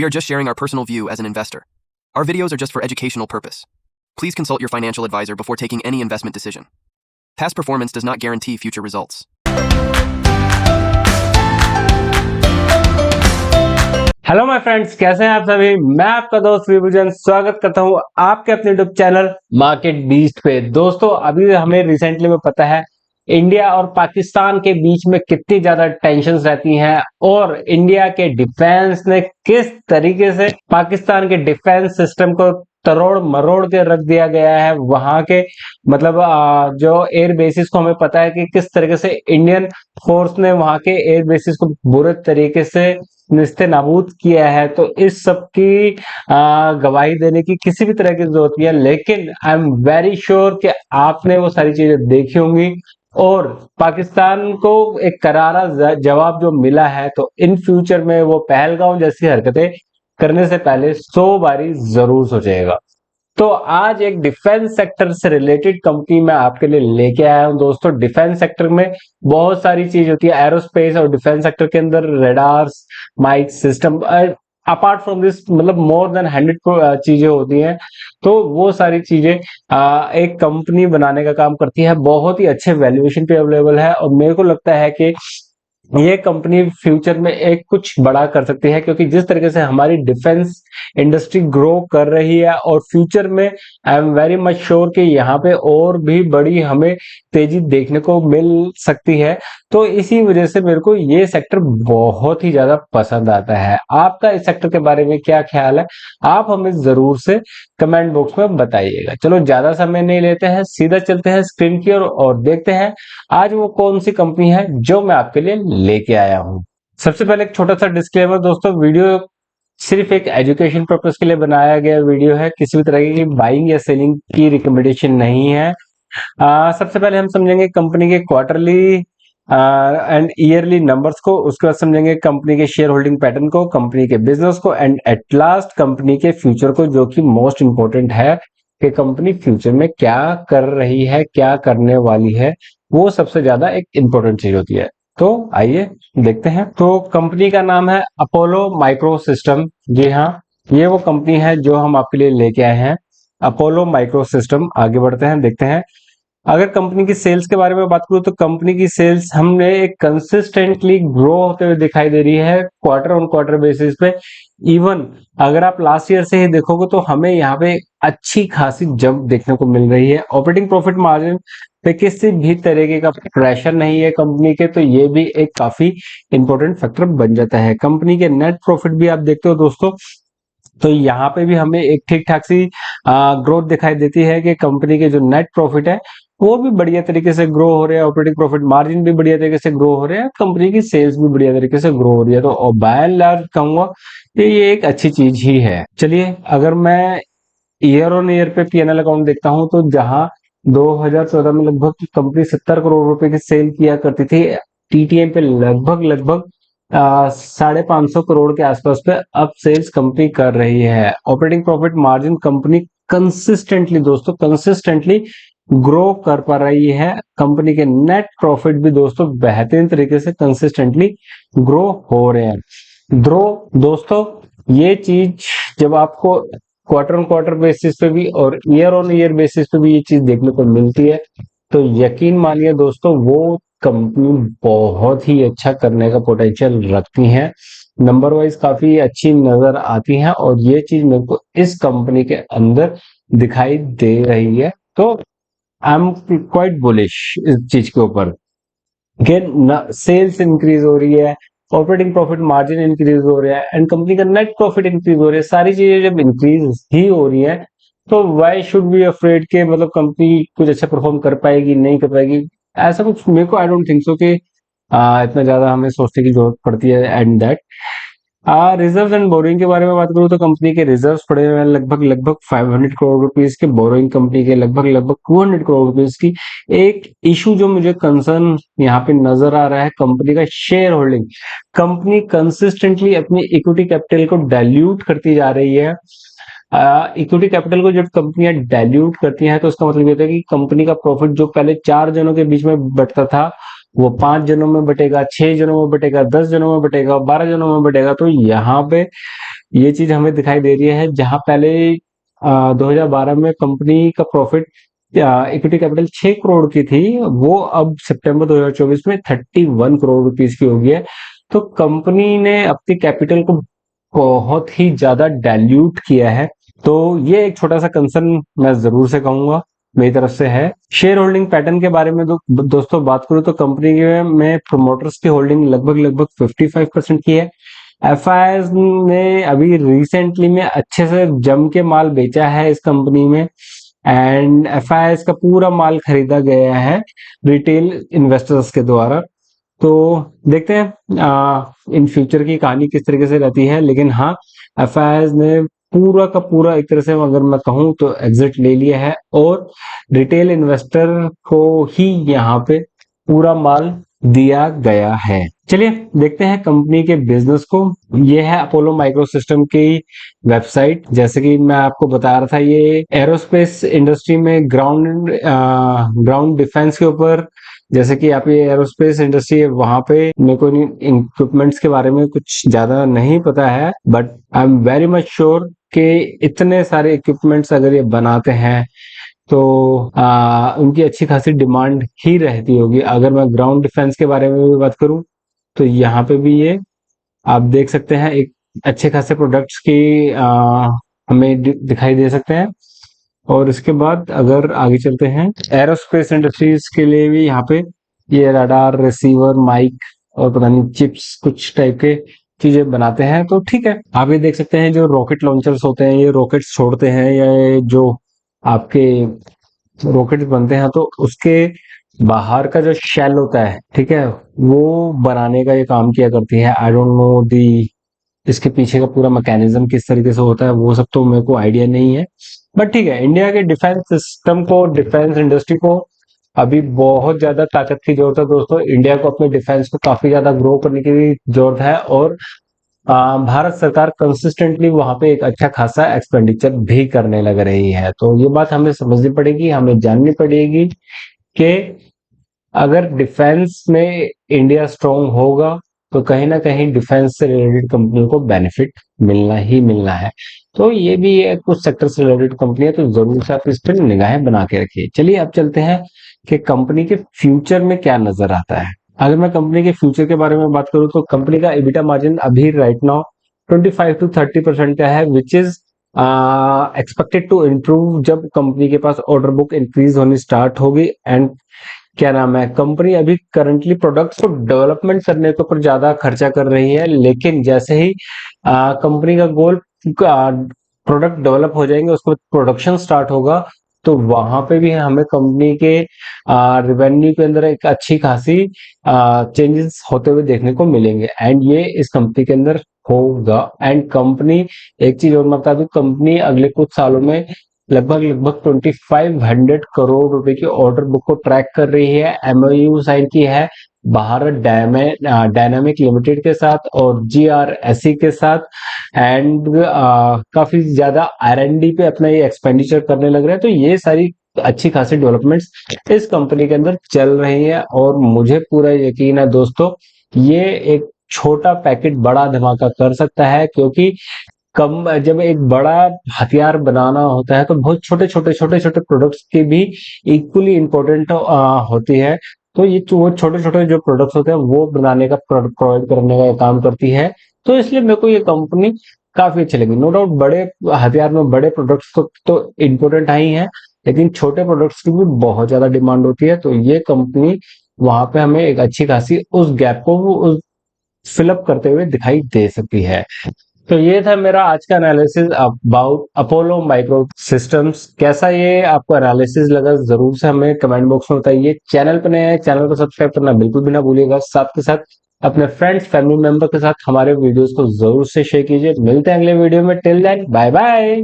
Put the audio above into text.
We are just sharing our personal view as an investor. Our videos are just for educational purpose. Please consult your financial advisor before taking any investment decision. Past performance does not guarantee future results. Hello my friends, कैसे हैं आप सभी। मैं आपका दोस्त विभूजन स्वागत करता हूं आपके अपने यूट्यूब चैनल मार्केट बीस्ट पे। दोस्तों, अभी हमें रिसेंटली में पता है इंडिया और पाकिस्तान के बीच में कितनी ज्यादा टेंशन्स रहती हैं और इंडिया के डिफेंस ने किस तरीके से पाकिस्तान के डिफेंस सिस्टम को तरोड़ मरोड़ के रख दिया गया है। वहां के मतलब जो एयर बेसिस को हमें पता है कि किस तरीके से इंडियन फोर्स ने वहां के एयर बेसिस को बुरे तरीके से निस्ते नाबूद किया है। तो इस सब की गवाही देने की किसी भी तरह की जरूरत नहीं है, लेकिन आई एम वेरी श्योर कि आपने वो सारी चीजें देखी होंगी और पाकिस्तान को एक करारा जवाब जो मिला है। तो इन फ्यूचर में वो पहलगाम जैसी हरकतें करने से पहले 100 बारी जरूर सोचेगा। तो आज एक डिफेंस सेक्टर से रिलेटेड कंपनी मैं आपके लिए लेके आया हूं। दोस्तों, डिफेंस सेक्टर में बहुत सारी चीज होती है। एरोस्पेस और डिफेंस सेक्टर के अंदर radars, mic system, apart from this मतलब मोर देन 100 चीजें होती हैं। तो वो सारी चीजें एक कंपनी बनाने का काम करती है। बहुत ही अच्छे वैल्यूएशन पे अवेलेबल है और मेरे को लगता है कि ये कंपनी फ्यूचर में एक कुछ बड़ा कर सकती है, क्योंकि जिस तरीके से हमारी डिफेंस इंडस्ट्री ग्रो कर रही है और फ्यूचर में I am very much sure कि यहाँ पे और भी बड़ी हमें तेजी देखने को मिल सकती है। तो इसी वजह से मेरे को ये सेक्टर बहुत ही ज्यादा पसंद आता है। आपका इस सेक्टर के बारे में क्या ख्याल है, आप हमें जरूर से कमेंट बॉक्स में बताइएगा। चलो, ज्यादा समय नहीं लेते हैं, सीधा चलते हैं स्क्रीन की ओर और देखते हैं आज वो कौन सी कंपनी है जो मैं आपके लिए लेके आया हूं। सबसे पहले एक छोटा सा डिस्क्लेमर दोस्तों, वीडियो सिर्फ एक एजुकेशन पर्पस के लिए बनाया गया वीडियो है, किसी भी तरह की बाइंग या सेलिंग की रिकमेंडेशन नहीं है। सबसे पहले हम समझेंगे कंपनी के क्वार्टरली एंड ईयरली नंबर्स को, उसके बाद समझेंगे कंपनी के शेयर होल्डिंग पैटर्न को, कंपनी के बिजनेस को एंड एट लास्ट कंपनी के फ्यूचर को, जो कि मोस्ट इंपॉर्टेंट है कि कंपनी फ्यूचर में क्या कर रही है, क्या करने वाली है। वो सबसे ज्यादा एक इंपॉर्टेंट चीज होती है। तो आइए देखते हैं। तो कंपनी का नाम है अपोलो माइक्रो सिस्टम। जी हाँ, ये वो कंपनी है जो हम आपके लिए लेके आए हैं, अपोलो माइक्रो सिस्टम। आगे बढ़ते हैं, देखते हैं। अगर कंपनी की सेल्स के बारे में बात करूं तो कंपनी की सेल्स हमने एक कंसिस्टेंटली ग्रो होते हुए दिखाई दे रही है क्वार्टर ऑन क्वार्टर बेसिस पे। इवन अगर आप लास्ट ईयर से ही देखोगे तो हमें यहाँ पे अच्छी खासी जंप देखने को मिल रही है। ऑपरेटिंग प्रॉफिट मार्जिन पे किसी भी तरीके का प्रेशर नहीं है कंपनी के, तो ये भी एक काफी इंपॉर्टेंट फैक्टर बन जाता है। कंपनी के नेट प्रॉफिट भी आप देखते हो दोस्तों, तो यहाँ पे भी हमें एक ठीक ठाक सी ग्रोथ दिखाई देती है कि कंपनी के जो नेट प्रॉफिट है वो भी बढ़िया तरीके से ग्रो हो रहे हैं, ऑपरेटिंग प्रॉफिट मार्जिन भी बढ़िया तरीके से ग्रो हो रहे हैं, कंपनी की सेल्स भी बढ़िया तरीके से ग्रो हो रही है। तो बाय एंड लार्ज कहूंगा कि ये एक अच्छी चीज ही है। चलिए, अगर मैं ईयर ऑन ईयर पे पीएनएल अकाउंट देखता हूं तो जहां 2014 में लगभग कंपनी 70 करोड़ रुपए की सेल किया करती थी, टीटीएम पे लगभग लगभग 550 करोड़ के आसपास पे अब सेल्स कंपनी कर रही है। Operating profit margin company consistently दोस्तों कंसिस्टेंटली ग्रो कर पा रही है। कंपनी के नेट प्रॉफिट भी दोस्तों बेहतरीन तरीके से कंसिस्टेंटली ग्रो हो रहे हैं। दोस्तों, ये चीज जब आपको क्वार्टर ऑन क्वार्टर बेसिस पे भी और ईयर ऑन ईयर बेसिस पे भी ये चीज देखने को मिलती है, तो यकीन मानिए दोस्तों वो कंपनी बहुत ही अच्छा करने का पोटेंशियल रखती है। नंबर वाइज काफी अच्छी नजर आती है और ये चीज मेरे को इस कंपनी के अंदर दिखाई दे रही है। तो आई एम क्वाइट बुलिश इस चीज के ऊपर। सेल्स इंक्रीज हो रही है, ऑपरेटिंग प्रॉफिट मार्जिन इंक्रीज हो रहा है एंड कंपनी का नेट प्रॉफिट इंक्रीज हो रहा है। सारी चीजें जब इंक्रीज ही हो रही है तो वाई शुड बी अफ्रेड के मतलब कंपनी कुछ अच्छा परफॉर्म कर पाएगी नहीं कर पाएगी, ऐसा कुछ मेरे को आई डोंट थिंक सो कि इतना ज्यादा हमें सोचने की जरूरत पड़ती है। And that reserve and borrowing के बारे में बात करूं तो कंपनी के रिजर्व्स पड़े हुए हैं लगभग लगभग 500 करोड़ रुपीस के, बोरोइंग कंपनी के लगभग लगभग 200 करोड़ रुपीस की। एक इशू जो मुझे कंसर्न यहाँ पे नजर आ रहा है, कंपनी का शेयर होल्डिंग। कंपनी कंसिस्टेंटली अपनी इक्विटी कैपिटल को डाइल्यूट करती जा रही है। इक्विटी कैपिटल को जब कंपनियां डाइल्यूट करती हैं तो उसका मतलब ये होता है कि कंपनी का प्रॉफिट जो पहले 4 जनों के बीच में बंटता था वो 5 जनों में बटेगा, 6 जनों में बटेगा, 10 जनों में बटेगा, 12 जनों में बटेगा। तो यहाँ पे ये चीज हमें दिखाई दे रही है, जहां पहले 2012 में कंपनी का प्रॉफिट इक्विटी कैपिटल 6 करोड़ की थी, वो अब सितंबर 2024 में 31 करोड़ रुपीस की हो गई है। तो कंपनी ने अपनी कैपिटल को बहुत ही ज्यादा डाइल्यूट किया है। तो ये एक छोटा सा कंसर्न मैं जरूर से कहूंगा मेरी तरफ से है। शेयर होल्डिंग पैटर्न के बारे में दोस्तों बात करूं तो कंपनी में प्रोमोटर्स की होल्डिंग लगभग 55% की है। एफआईआई ने अभी रिसेंटली में अच्छे से जम के माल बेचा है इस कंपनी में, एंड एफआईआई का पूरा माल खरीदा गया है रिटेल इन्वेस्टर्स के द्वारा। तो देखते हैं इन फ्यूचर की कहानी किस तरीके से रहती है, लेकिन हाँ, एफआईआई ने पूरा का पूरा एक तरह से अगर मैं कहूँ तो एग्जिट ले लिया है, और रिटेल इन्वेस्टर को ही यहाँ पे पूरा माल दिया गया है। चलिए देखते हैं कंपनी के बिजनेस को। ये है अपोलो माइक्रो सिस्टम की वेबसाइट। जैसे कि मैं आपको बता रहा था, ये एरोस्पेस इंडस्ट्री में ग्राउंड डिफेंस के ऊपर, जैसे कि आप ये एरोस्पेस इंडस्ट्री है वहां पे मेरे को इक्विपमेंट्स के बारे में कुछ ज्यादा नहीं पता है, but I am very much sure कि इतने सारे इक्विपमेंट्स अगर ये बनाते हैं तो उनकी अच्छी खासी डिमांड ही रहती होगी। अगर मैं ग्राउंड डिफेंस के बारे में भी बात करूं तो यहाँ पे भी ये आप देख सकते हैं, एक अच्छे खासे प्रोडक्ट्स की हमें दिखाई दे सकते हैं। और इसके बाद अगर आगे चलते हैं, एरोस्पेस इंडस्ट्रीज के लिए भी यहाँ पे ये रडार, रिसीवर, माइक और पता नहीं चिप्स कुछ टाइप के चीजें बनाते हैं। तो ठीक है, आप ये देख सकते हैं जो रॉकेट लॉन्चर्स होते हैं, ये रॉकेट्स छोड़ते हैं, या ये जो आपके रॉकेट्स बनते हैं तो उसके बाहर का जो शेल होता है, ठीक है, वो बनाने का ये काम किया करती है। आई डोंट नो दी इसके पीछे का पूरा मैकेनिज्म किस तरीके से होता है, वो सब तो मेरे को आइडिया नहीं है। बट ठीक है, इंडिया के डिफेंस सिस्टम को, डिफेंस इंडस्ट्री को अभी बहुत ज्यादा ताकत की जरूरत है दोस्तों। इंडिया को अपने डिफेंस को काफी ज्यादा ग्रो करने की जरूरत है, और भारत सरकार कंसिस्टेंटली वहां पे एक अच्छा खासा एक्सपेंडिचर भी करने लग रही है। तो ये बात हमें समझनी पड़ेगी, हमें जाननी पड़ेगी कि अगर डिफेंस में इंडिया स्ट्रांग होगा तो कहीं ना कहीं डिफेंस से रिलेटेड कंपनियों को बेनिफिट मिलना ही मिलना है। तो ये भी है, कुछ सेक्टर से रिलेटेड कंपनी है, तो जरूर से आप इस पर निगाहें बना के रखिए। चलिए अब चलते हैं कि कंपनी के फ्यूचर में क्या नजर आता है। अगर मैं कंपनी के फ्यूचर के बारे में बात करूं तो कंपनी का EBITDA मार्जिन अभी राइट नाउ 25 to 30% का है, which is expected to improve जब कंपनी के पास ऑर्डर बुक इंक्रीज होनी स्टार्ट होगी। एंड क्या नाम है, कंपनी अभी करंटली प्रोडक्ट्स को डेवलपमेंट करने के ऊपर ज्यादा खर्चा कर रही है, लेकिन जैसे ही कंपनी का गोल प्रोडक्ट डेवलप हो जाएंगे, उसके बाद प्रोडक्शन स्टार्ट होगा, तो वहां पे भी हमें कंपनी के रिवेन्यू के अंदर एक अच्छी खासी चेंजेस होते हुए देखने को मिलेंगे। एंड ये इस कंपनी के अंदर होगा। एंड कंपनी, एक चीज और मैं बता दूं, कंपनी अगले कुछ सालों में लगभग 2500 करोड़ रुपए की ऑर्डर बुक को ट्रैक कर रही है। एमओयू साइन की है भारत डायनामिक लिमिटेड के साथ और GRSE के साथ, एंड काफी ज्यादा R&D पे अपना ये एक्सपेंडिचर करने लग रहे हैं। तो ये सारी अच्छी खासी डेवलपमेंट्स इस कंपनी के अंदर चल रही है, और मुझे पूरा यकीन है दोस्तों, ये एक छोटा पैकेट बड़ा धमाका कर सकता है, क्योंकि कम जब एक बड़ा हथियार बनाना होता है तो बहुत छोटे छोटे प्रोडक्ट्स की भी इक्वली इम्पोर्टेंट होती है। तो ये वो छोटे छोटे जो प्रोडक्ट्स होते हैं वो बनाने का, प्रोवाइड करने का काम करती है। तो इसलिए मेरे को ये कंपनी काफी अच्छी लगी। नो डाउट बड़े हथियार में बड़े प्रोडक्ट्स तो इम्पोर्टेंट ही है, लेकिन छोटे प्रोडक्ट्स की भी बहुत ज्यादा डिमांड होती है। तो ये कंपनी वहां पे हमें एक अच्छी खासी उस गैप को फिलअप करते हुए दिखाई दे सकती है। तो ये था मेरा आज का analysis about Apollo micro systems. कैसा ये आपको एनालिसिस लगा, जरूर से हमें कमेंट बॉक्स में बताइए। चैनल पर नए हैं, चैनल को सब्सक्राइब करना बिल्कुल भी ना भूलिएगा। साथ के साथ अपने फ्रेंड्स, फैमिली मेंबर के साथ हमारे वीडियोस को जरूर से शेयर कीजिए। मिलते हैं अगले वीडियो में। Till then bye bye.